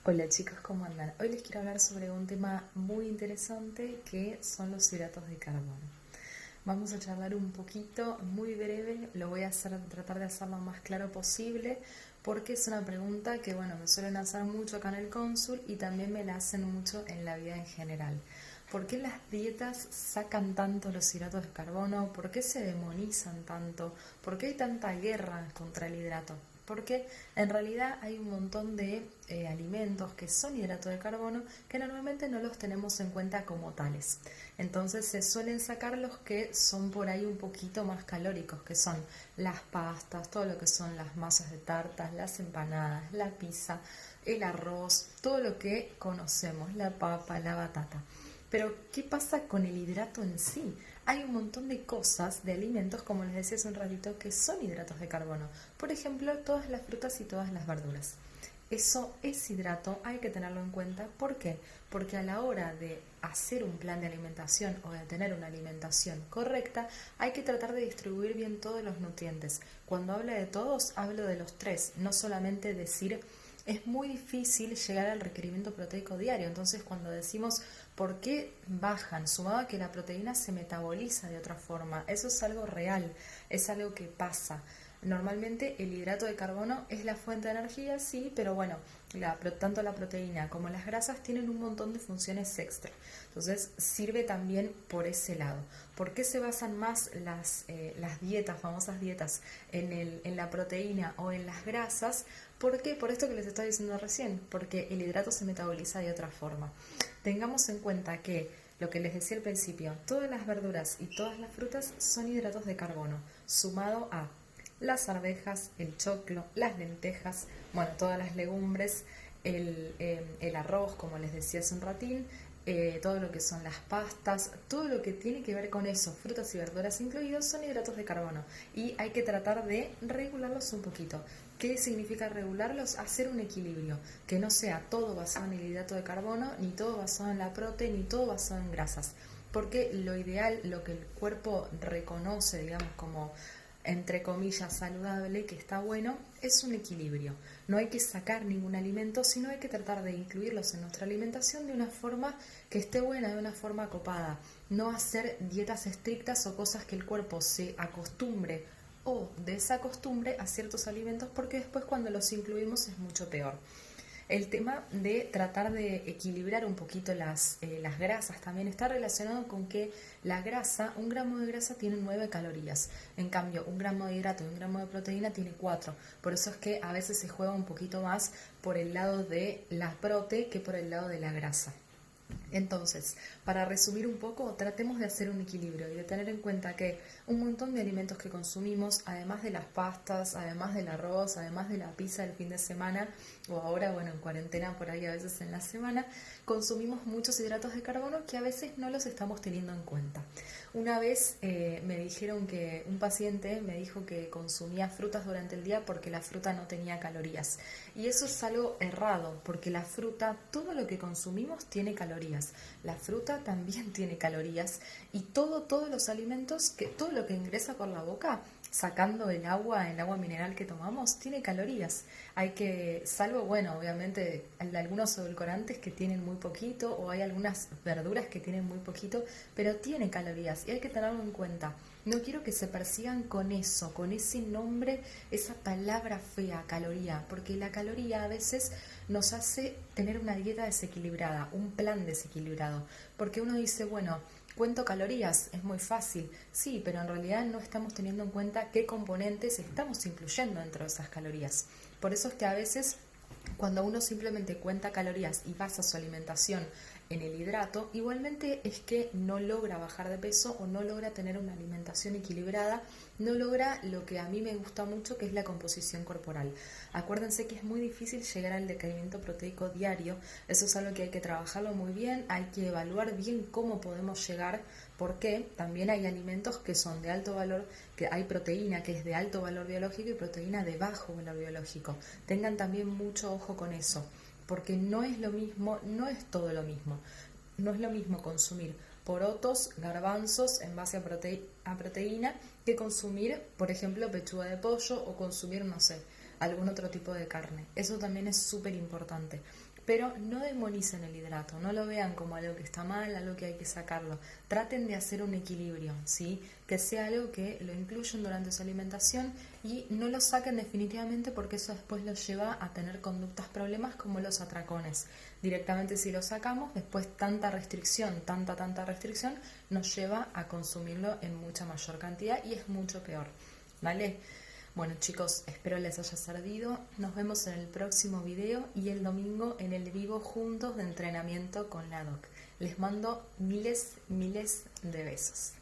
Hola chicos, ¿cómo andan? Hoy les quiero hablar sobre un tema muy interesante que son los hidratos de carbono. Vamos a charlar un poquito, muy breve, lo voy a hacer, tratar de hacerlo lo más claro posible porque es una pregunta que me suelen hacer mucho acá en el cónsul y también me la hacen mucho en la vida en general. ¿Por qué las dietas sacan tanto los hidratos de carbono? ¿Por qué se demonizan tanto? ¿Por qué hay tanta guerra contra el hidrato? Porque en realidad hay un montón de alimentos que son hidratos de carbono que normalmente no los tenemos en cuenta como tales. Entonces se suelen sacar los que son por ahí un poquito más calóricos, que son las pastas, todo lo que son las masas de tartas, las empanadas, la pizza, el arroz, todo lo que conocemos, la papa, la batata. Pero, ¿qué pasa con el hidrato en sí? Hay un montón de cosas, de alimentos, como les decía hace un ratito, que son hidratos de carbono. Por ejemplo, todas las frutas y todas las verduras. Eso es hidrato, hay que tenerlo en cuenta. ¿Por qué? Porque a la hora de hacer un plan de alimentación o de tener una alimentación correcta, hay que tratar de distribuir bien todos los nutrientes. Cuando hablo de todos, hablo de los tres, no solamente decir es muy difícil llegar al requerimiento proteico diario. Entonces, cuando decimos por qué bajan, sumado a que la proteína se metaboliza de otra forma, eso es algo real, es algo que pasa. Normalmente el hidrato de carbono es la fuente de energía, sí, pero tanto la proteína como las grasas tienen un montón de funciones extra. Entonces sirve también por ese lado. ¿Por qué se basan más las dietas, famosas dietas, en la proteína o en las grasas? ¿Por qué? Por esto que les estaba diciendo recién, porque el hidrato se metaboliza de otra forma. Tengamos en cuenta que lo que les decía al principio, todas las verduras y todas las frutas son hidratos de carbono, sumado a las arvejas, el choclo, las lentejas, todas las legumbres, el arroz, como les decía hace un ratín, todo lo que son las pastas, todo lo que tiene que ver con eso, frutas y verduras incluidos, son hidratos de carbono y hay que tratar de regularlos un poquito. ¿Qué significa regularlos? Hacer un equilibrio, que no sea todo basado en el hidrato de carbono, ni todo basado en la proteína, ni todo basado en grasas. Porque lo ideal, lo que el cuerpo reconoce, digamos, como entre comillas saludable, que está bueno, es un equilibrio. No hay que sacar ningún alimento, sino hay que tratar de incluirlos en nuestra alimentación de una forma que esté buena, de una forma copada. No hacer dietas estrictas o cosas que el cuerpo se acostumbre o desacostumbre a ciertos alimentos, porque después cuando los incluimos es mucho peor. El tema de tratar de equilibrar un poquito las grasas también está relacionado con que la grasa, un gramo de grasa tiene 9 calorías. En cambio, un gramo de hidrato y un gramo de proteína tiene 4. Por eso es que a veces se juega un poquito más por el lado de la prote que por el lado de la grasa. Entonces, para resumir un poco, tratemos de hacer un equilibrio y de tener en cuenta que un montón de alimentos que consumimos, además de las pastas, además del arroz, además de la pizza del fin de semana, o ahora, en cuarentena por ahí a veces en la semana, consumimos muchos hidratos de carbono que a veces no los estamos teniendo en cuenta. Una vez me dijeron que un paciente me dijo que consumía frutas durante el día porque la fruta no tenía calorías. Y eso es algo errado, porque la fruta, todo lo que consumimos tiene calorías. La fruta también tiene calorías y todos los alimentos, todo lo que ingresa por la boca, sacando el agua mineral que tomamos, tiene calorías. Hay que, salvo, obviamente hay algunos edulcorantes que tienen muy poquito o hay algunas verduras que tienen muy poquito, pero tiene calorías y hay que tenerlo en cuenta. No quiero que se persigan con eso, con ese nombre, esa palabra fea, caloría, porque la caloría a veces nos hace tener una dieta desequilibrada, un plan desequilibrado, porque uno dice, cuento calorías, es muy fácil, sí, pero en realidad no estamos teniendo en cuenta qué componentes estamos incluyendo dentro de esas calorías. Por eso es que a veces cuando uno simplemente cuenta calorías y basa su alimentación en el hidrato, igualmente es que no logra bajar de peso o no logra tener una alimentación equilibrada, no logra lo que a mí me gusta mucho, que es la composición corporal. Acuérdense que es muy difícil llegar al decaimiento proteico diario, eso es algo que hay que trabajarlo muy bien, hay que evaluar bien cómo podemos llegar, porque también hay alimentos que son de alto valor, que hay proteína que es de alto valor biológico y proteína de bajo valor biológico. Tengan también mucho ojo con eso, porque no es lo mismo, no es todo lo mismo. No es lo mismo consumir porotos, garbanzos en base a proteína que consumir, por ejemplo, pechuga de pollo o consumir, no sé, algún otro tipo de carne. Eso también es súper importante. Pero no demonicen el hidrato, no lo vean como algo que está mal, algo que hay que sacarlo. Traten de hacer un equilibrio, ¿sí? Que sea algo que lo incluyan durante su alimentación y no lo saquen definitivamente, porque eso después los lleva a tener conductas problemas como los atracones. Directamente, si lo sacamos, después tanta restricción, tanta restricción, nos lleva a consumirlo en mucha mayor cantidad y es mucho peor, ¿vale? Bueno, chicos, espero les haya servido. Nos vemos en el próximo video y el domingo en el vivo juntos de entrenamiento con la doc. Les mando miles de besos.